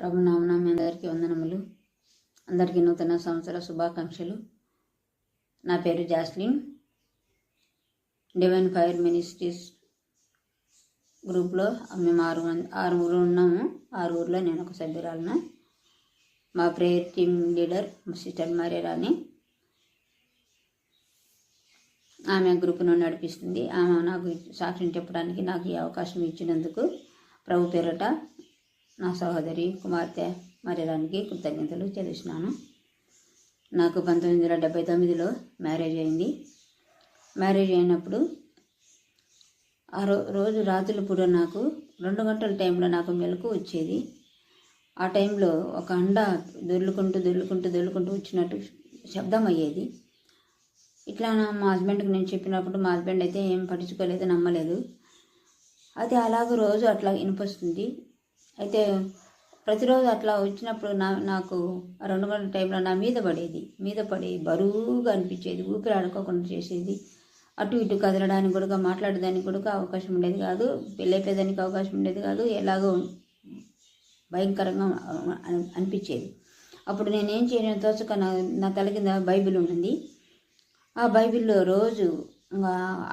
ప్రభునామన మీ అందరికీ వందనములు. అందరికీ నూతన సంవత్సర శుభాకాంక్షలు. నా పేరు జాస్లిన్. డివైన్ ఫైర్ మినిస్ట్రీస్ గ్రూప్లో మేము ఆరుగురు ఉన్నాము. ఆరుగురులో నేను ఒక సభ్యురాలను. మా ప్రేయర్ టీమ్ లీడర్ సిస్టర్ మరియరాని. ఆమె గ్రూప్ను నడిపిస్తుంది. ఆమె నాకు సాక్ష్యం చెప్పడానికి నాకు ఈ అవకాశం ఇచ్చినందుకు ప్రభు పేరట నా సహోదరి కుమార్తె మరియరానికి కృతజ్ఞతలు చెల్లిస్తున్నాను. నాకు 1979లో మ్యారేజ్ అయింది. మ్యారేజ్ అయినప్పుడు ఆ రోజు రాత్రులు పూట నాకు 2 గంటల టైంలో నాకు మెలకు వచ్చేది. ఆ టైంలో ఒక అండ దొర్లుకుంటూ వచ్చినట్టు శబ్దం అయ్యేది. ఇట్లా మా హస్బెండ్కి నేను చెప్పినప్పుడు మా హస్బెండ్ అయితే ఏం పట్టించుకోలేదు, నమ్మలేదు. అయితే అలాగ రోజు అట్లా వినిపిస్తుంది. అయితే ప్రతిరోజు అట్లా వచ్చినప్పుడు నాకు 2 గంటల టైంలో నా మీద పడి బరువుగా అనిపించేది. ఊపిరి ఆడుకోకుండా చేసేది. అటు ఇటు కదలడానికి కూడా, మాట్లాడడానికి కూడా అవకాశం ఉండేది కాదు. పెళ్ళైపోయేదానికి అవకాశం ఉండేది కాదు. ఎలాగో భయంకరంగా అనిపించేది. అప్పుడు నేనేం చేయను తోచక నా తల కింద బైబిల్ ఉంటుంది. ఆ బైబిల్లో రోజు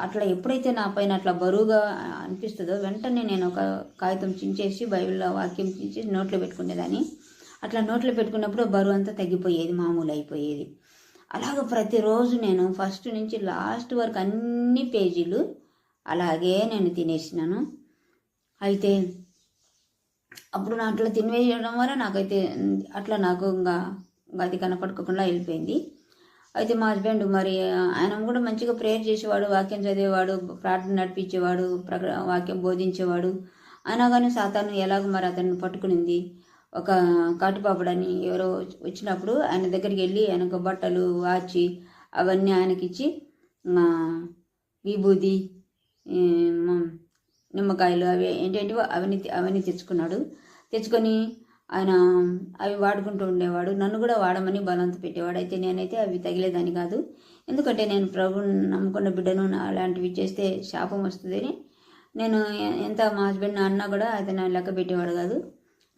అట్లా ఎప్పుడైతే నా పైన అట్లా బరువుగా అనిపిస్తుందో వెంటనే నేను ఒక కాగితం చించేసి బైబిల్లో వాక్యం చించేసి నోట్లో పెట్టుకునేదాన్ని. అట్లా నోట్లో పెట్టుకున్నప్పుడు బరువు అంతా తగ్గిపోయేది, మామూలు అయిపోయేది. అలాగ ప్రతిరోజు నేను ఫస్ట్ నుంచి లాస్ట్ వరకు అన్ని పేజీలు అలాగే నేను తినేసినాను. అయితే అప్పుడు నా అట్లా తినేయడం వల్ల నాకైతే అట్లా నాకు ఇంకా అది కనపడుకోకుండా వెళ్ళిపోయింది. అయితే మా హస్బెండ్ మరి ఆయన కూడా మంచిగా ప్రేయర్ చేసేవాడు, వాక్యం చదివేవాడు, ప్రార్థన నడిపించేవాడు, వాక్యం బోధించేవాడు. అయినా కానీ సాతాను ఎలాగో మరి అతన్ని పట్టుకునింది. ఒక కాటుపాపడని ఎవరో వచ్చినప్పుడు ఆయన దగ్గరికి వెళ్ళి ఆయనకు బట్టలు, వాచి అవన్నీ ఆయనకిచ్చి విభూది, నిమ్మకాయలు అవి ఏంటంటే అవన్నీ తెచ్చుకొని ఆయన అవి వాడుకుంటూ ఉండేవాడు. నన్ను కూడా వాడమని బలవంత పెట్టేవాడు. అయితే నేనైతే అవి తగిలేదాన్ని కాదు. ఎందుకంటే నేను ప్రభువుని నమ్ముకున్న బిడ్డను అలాంటివి చేస్తే శాపం వస్తుందని నేను ఎంత మా హస్బెండ్ అన్నా కూడా అతను లెక్క పెట్టేవాడు కాదు.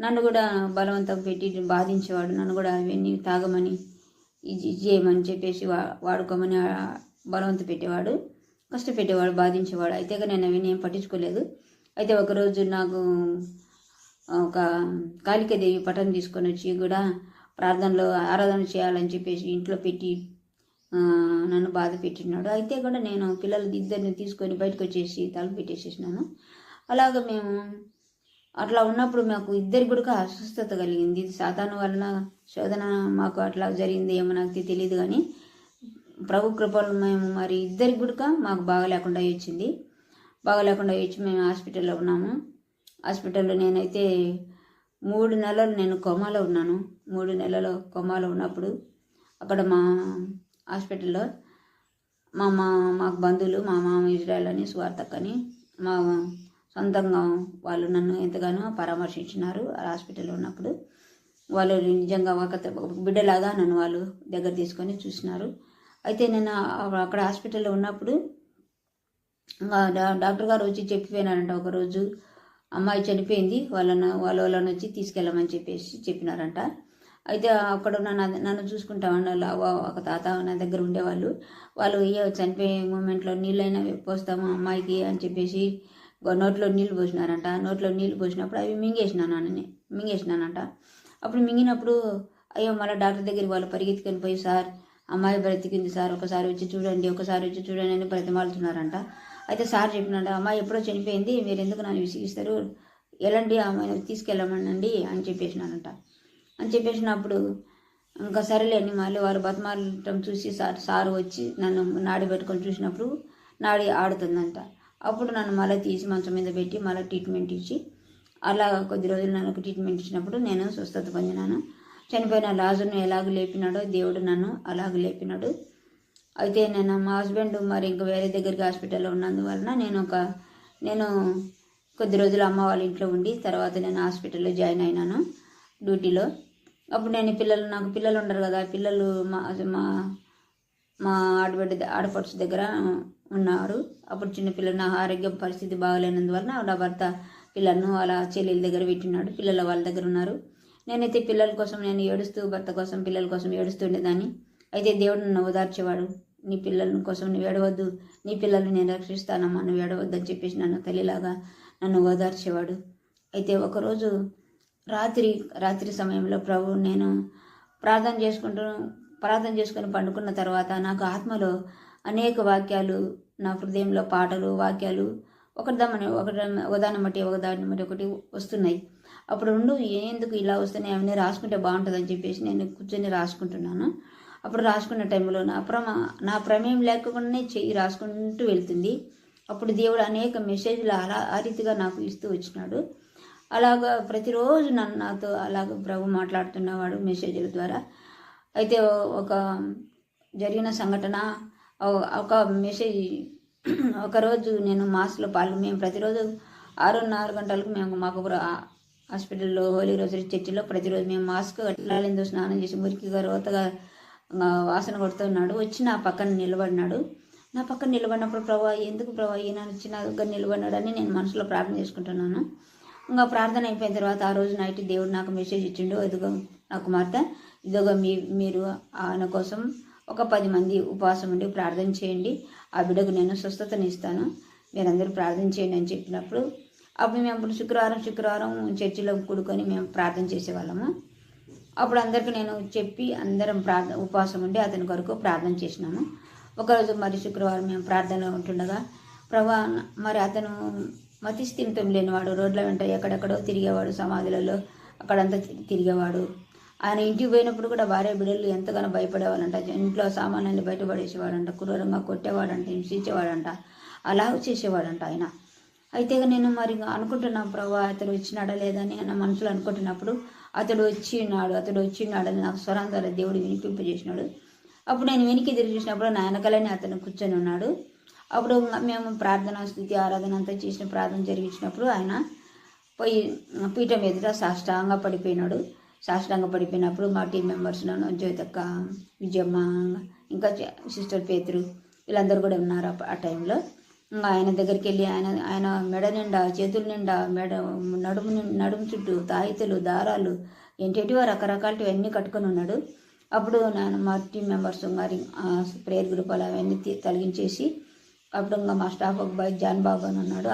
నన్ను కూడా బలవంతం పెట్టి బాధించేవాడు. నన్ను కూడా అవన్నీ తాగమని, ఇది చేయమని చెప్పేసి వాడుకోమని బలవంత పెట్టేవాడు, కష్టపెట్టేవాడు, బాధించేవాడు. అయితే నేను అవన్నీ ఏం పట్టించుకోలేదు. అయితే ఒకరోజు నాకు ఒక కాళికాదేవి పటం తీసుకొని వచ్చి కూడా ప్రార్థనలో ఆరాధన చేయాలని చెప్పేసి ఇంట్లో పెట్టి నన్ను బాధ పెట్టినాడు. అయితే కూడా నేను పిల్లలు ఇద్దరిని తీసుకొని బయటకు వచ్చేసి తలుపు పెట్టేసేసినాను. అలాగ మేము అట్లా ఉన్నప్పుడు మాకు ఇద్దరికి కూడా అస్వస్థత కలిగింది. సాతాను వలన శోధన మాకు అట్లా జరిగింది ఏమో నాకు తెలియదు. కానీ ప్రభు కృపలు మేము మరి ఇద్దరికి కూడా మాకు బాగలేకుండా వచ్చి మేము హాస్పిటల్లో ఉన్నాము. హాస్పిటల్లో నేనైతే 3 నెలలు నేను కోమాలో ఉన్నాను. 3 నెలలు కోమాలో ఉన్నప్పుడు అక్కడ మా హాస్పిటల్లో మాకు బంధువులు, మా మామ ఇజ్రాయల్ అని, సువార్తక్కని, మా సొంతంగా వాళ్ళు నన్ను ఎంతగానో పరామర్శించినారు. హాస్పిటల్లో ఉన్నప్పుడు వాళ్ళు నిజంగా ఒక బిడ్డలాగా నన్ను వాళ్ళు దగ్గర తీసుకొని చూసినారు. అయితే నేను అక్కడ హాస్పిటల్లో ఉన్నప్పుడు డాక్టర్ గారు వచ్చి చెప్పిపోయినారంట. ఒకరోజు అమ్మాయి చనిపోయింది, వాళ్ళని వచ్చి తీసుకెళ్ళమని చెప్పినారంట. అయితే అక్కడ నన్ను చూసుకుంటామన్న ఒక తాత నా దగ్గర ఉండేవాళ్ళు. వాళ్ళు చనిపోయే మూమెంట్లో నీళ్ళైనా పోస్తాము అమ్మాయికి అని చెప్పేసి నోట్లో నీళ్ళు పోసినారంట. నోట్లో నీళ్ళు పోసినప్పుడు అవి మింగేసినానంట. అప్పుడు మింగినప్పుడు అయ్యో మళ్ళీ డాక్టర్ దగ్గరికి వాళ్ళు పరిగెత్తుకొని పోయి, సార్ అమ్మాయి బ్రతికింది సార్, ఒకసారి వచ్చి చూడండి అని బ్రతిమాలుతున్నారంట. అయితే సార్ చెప్పినాడు, అమ్మాయి ఎప్పుడో చనిపోయింది, మీరు ఎందుకు నన్ను విసిగిస్తారు, ఎలాంటి అమ్మాయిని తీసుకెళ్ళమనండి అని చెప్పేసినప్పుడు ఇంకా సరేలే అని మళ్ళీ వారు బతిమాలటం చూసి సారు వచ్చి నన్ను నాడి పెట్టుకొని చూసినప్పుడు నాడి ఆడుతుందంట. అప్పుడు నన్ను మళ్ళీ తీసి మంచం మీద పెట్టి మళ్ళీ ట్రీట్మెంట్ ఇచ్చి అలా కొద్ది రోజులు నన్ను ట్రీట్మెంట్ ఇచ్చినప్పుడు నేను స్వస్థత పొందినాను. చనిపోయిన లాజర్ను ఎలాగ లేపినాడో దేవుడు నన్ను అలాగ లేపినాడు. అయితే నేను మా హస్బెండ్ మరి ఇంకా వేరే దగ్గరికి హాస్పిటల్లో ఉన్నందువలన నేను కొద్ది రోజులు అమ్మ వాళ్ళ ఇంట్లో ఉండి తర్వాత నేను హాస్పిటల్లో జాయిన్ అయినాను డ్యూటీలో. అప్పుడు నాకు పిల్లలు ఉండరు కదా, పిల్లలు మా ఆడపడుచు దగ్గర ఉన్నారు. అప్పుడు చిన్నపిల్లలు నా ఆరోగ్యం పరిస్థితి బాగలేనందువలన నా భర్త పిల్లలను వాళ్ళ చెల్లెల దగ్గర పెట్టినాడు. పిల్లలు వాళ్ళ దగ్గర ఉన్నారు. నేనైతే పిల్లల కోసం నేను ఏడుస్తూ, భర్త కోసం, పిల్లల కోసం ఏడుస్తుండేదాన్ని. అయితే దేవుడు నన్ను ఓదార్చేవాడు. నీ పిల్లల కోసం నువ్వు ఏడవద్దు, నీ పిల్లల్ని నేను రక్షిస్తానమ్మా, నువ్వు ఏడవద్దు అని చెప్పేసి నన్ను తల్లిలాగా నన్ను ఓదార్చేవాడు. అయితే ఒకరోజు రాత్రి సమయంలో ప్రభు నేను ప్రార్థన చేసుకుని పండుకున్న తర్వాత నాకు ఆత్మలో అనేక వాక్యాలు, నా హృదయంలో పాటలు, వాక్యాలు ఒకదాన్ని బట్టి ఒకటి వస్తున్నాయి. అప్పుడు ఎందుకు ఇలా వస్తున్నాయి, అవన్నీ రాసుకుంటే బాగుంటుందని చెప్పేసి నేను కూర్చొని రాసుకుంటున్నాను. అప్పుడు రాసుకున్న టైంలో నా ప్రమేయం లేకుండానే చెయ్యి రాసుకుంటూ వెళ్తుంది. అప్పుడు దేవుడు అనేక మెసేజ్లు ఆ రీతిగా నాకు ఇస్తూ వచ్చినాడు. అలాగా ప్రతిరోజు నాతో అలాగ ప్రభు మాట్లాడుతున్నవాడు మెసేజ్ల ద్వారా. అయితే ఒక జరిగిన సంఘటన, ఒక మెసేజ్, ఒకరోజు నేను మాస్లో మేము ప్రతిరోజు 6:30 గంటలకు మాకు హాస్పిటల్లో హోలీ రోజరీ చర్చిలో ప్రతిరోజు మేము మాస్క్ వెళ్ళాలిందో స్నానం చేసి మురికిగా రోతగా వాసన కొడుతున్నాడు. వచ్చి నా పక్కన నిలబడినాడు. నా పక్కన నిలబడినప్పుడు ఎందుకు ఈయన వచ్చి నా దగ్గర నిలబడినాడని నేను మనసులో ప్రార్థన చేసుకుంటున్నాను. ఇంకా ప్రార్థన అయిపోయిన తర్వాత ఆ రోజు నైట్ దేవుడు నాకు మెసేజ్ ఇచ్చిండు, ఇదిగో నా కుమార్తె, ఇదిగో మీరు ఆయన కోసం ఒక 10 మంది ఉపవాసం ఉండి ప్రార్థన చేయండి, ఆ బిడ్డకు నేను స్వస్థతని ఇస్తాను, మీరందరూ ప్రార్థన చేయండి అని చెప్పినప్పుడు అప్పుడు మేము శుక్రవారం చర్చిలో కూడుకొని మేము ప్రార్థన చేసేవాళ్ళము. అప్పుడు అందరికీ నేను చెప్పి అందరం ఉపవాసం ఉండి అతని కొరకు ప్రార్థన చేసినాము. ఒకరోజు మరి శుక్రవారం మేము ప్రార్థనలో ఉంటుండగా మరి అతను మతిస్థిమితం లేనివాడు, రోడ్ల వెంట ఎక్కడెక్కడో తిరిగేవాడు, సమాధులలో అక్కడంతా తిరిగేవాడు. ఆయన ఇంటికి పోయినప్పుడు కూడా భార్య బిడ్డలు ఎంతగానో భయపడేవాళ్ళంట. ఇంట్లో సామాన్యాన్ని బయటపడేసేవాడంట, క్రూరంగా కొట్టేవాడంట, హింసించేవాడంట, అలా చేసేవాడంట ఆయన. అయితే నేను మరి అనుకుంటున్నా అతడు వచ్చినాడా లేదని నా మనసులో అనుకుంటున్నప్పుడు అతడు వచ్చినాడని నాకు స్వరం ద్వారా దేవుడు వినిపింపజేసినాడు. అప్పుడు నేను వెనక్కి తిరిగి చూసినప్పుడు నా వెనకాలనే అతను కూర్చొని ఉన్నాడు. అప్పుడు మేము ప్రార్థన, స్తుతి, ఆరాధన అంతా చేసిన ప్రార్థన జరిగించినప్పుడు ఆయన పోయి పీఠం ఎదుట సాష్టాంగ పడిపోయినప్పుడు మా టీం మెంబర్స్లో జ్యోతక్క, విజయమ్మ, ఇంకా సిస్టర్ పేతురు వీళ్ళందరూ కూడా ఉన్నారు ఆ టైంలో. ఇంకా ఆయన దగ్గరికి వెళ్ళి ఆయన మెడ నిండా, చేతుల నిండా, నడుము చుట్టూ తాయితలు, దారాలు, ఏంటేటివో రకరకాలవి అన్నీ కట్టుకొని ఉన్నాడు. అప్పుడు నేను మా టీం మెంబర్స్ మరి ప్రేయర్ గ్రూప్ అలా అవన్నీ తొలగించేసి అప్పుడు ఇంకా మా స్టాఫ్ ఒక బాయ్ జాన్ బాబు అని ఉన్నాడు.